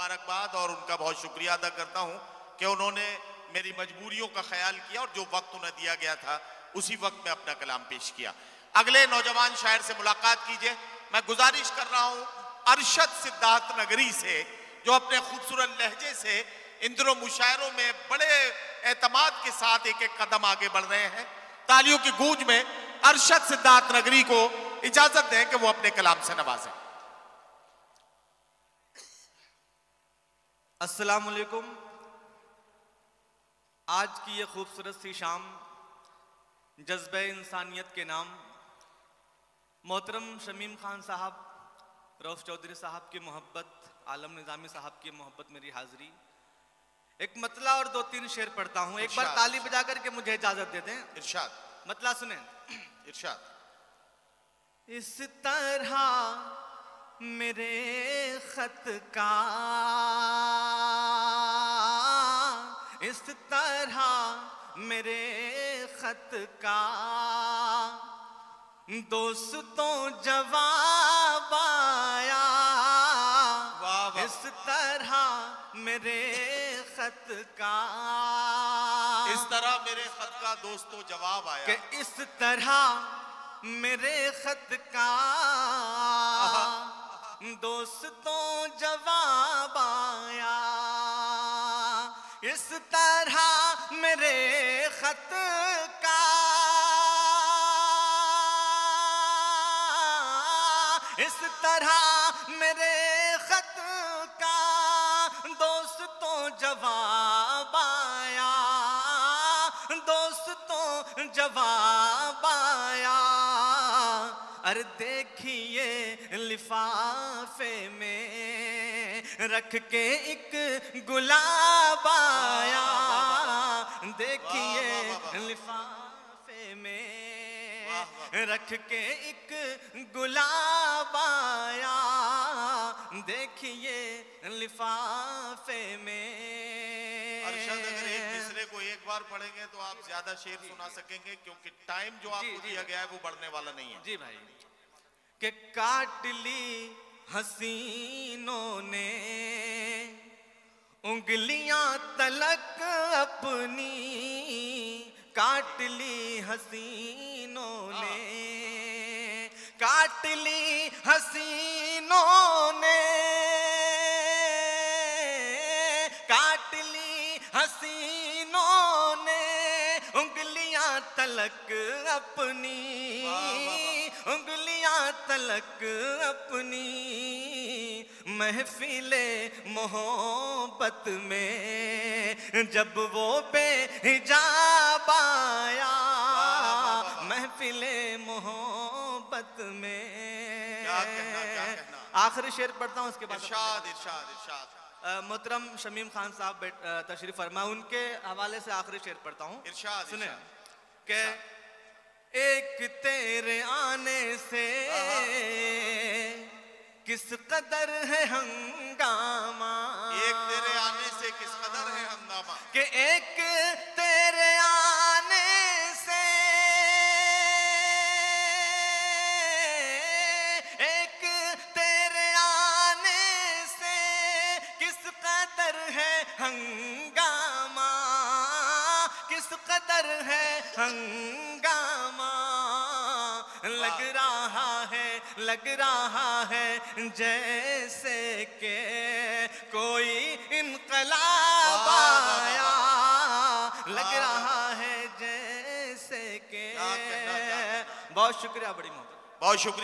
मुबारकबाद और उनका बहुत शुक्रिया अदा करता हूं कि उन्होंने मेरी मजबूरियों का ख्याल किया और जो वक्त उन्हें दिया गया था उसी वक्त में अपना कलाम पेश किया। अगले नौजवान शायर से मुलाकात कीजिए। मैं गुजारिश कर रहा हूं अरशद सिद्धार्थ नगरी से, जो अपने खूबसूरत लहजे से इन दिनों मुशायरों में बड़े एतमाद के साथ एक एक कदम आगे बढ़ रहे हैं। तालियों की गूंज में अरशद सिद्धार्थ नगरी को इजाजत दें कि वो अपने कलाम से नवाजें। अस्सलाम वालेकुम। आज की ये खूबसूरत सी शाम जज्बे इंसानियत के नाम मोहतरम शमीम खान साहब, रऊफ चौधरी साहब की मोहब्बत, आलम निज़ामी साहब की मोहब्बत, मेरी हाजिरी। एक मतला और 2-3 शेर पढ़ता हूँ। एक बार ताली बजा करके मुझे इजाजत दे दें। इरशाद। मतला सुने। इरशाद। इस तरह मेरे खत का, इस तरह मेरे खत का दोस्तों जवाब आया। इस तरह मेरे खत का, इस तरह मेरे खत का दोस्तों जवाब आया कि इस तरह मेरे खत का दोस्तों जवाब आया। इस तरह मेरे खत का, इस तरह मेरे खत का दोस्तों जवाब आया, दोस्तों जवाब आया। अरे देखिए लिफाफे में रख के एक गुलाब आया। देखिए लिफाफे में रख के एक गुलाब आया। देखिए लिफाफे में। अरशद, अगर एक मिसरे को एक बार पढ़ेंगे तो आप ज्यादा शेर सुना सकेंगे, क्योंकि टाइम जो आपको दिया गया है वो बढ़ने वाला नहीं है। जी भाई। कि काट ली हसीनों ने उंगलियां तलक अपनी, काट ली हसीनों ने, काट ली हसीनों ने, काट ली हसीनों ने उंगलियां तलक अपनी, उंगलियां तलक अपनी। महफिले मोहब्बत में जब वो बेहिजाब आया, महफिले मोहब्बत में। क्या कहना। आखिरी शेर पढ़ता हूँ, उसके बाद इरशाद इरशाद इरशाद। मोहतरम शमीम खान साहब तशरीफ फरमा, उनके हवाले से आखिरी शेर पढ़ता हूँ। इरशाद। सुने कि एक तेरे आने से किस कदर है हंगामा, एक तेरे आने से किस कदर है हंगामा, कि एक तेरे आने से, एक तेरे आने से किस कदर है हंगामा, किस कदर है हंगामा। लग रहा है जैसे के कोई इनकलाब आया। लग रहा है जैसे के। बहुत शुक्रिया, बड़ी मोहब्बत। बहुत शुक्रिया।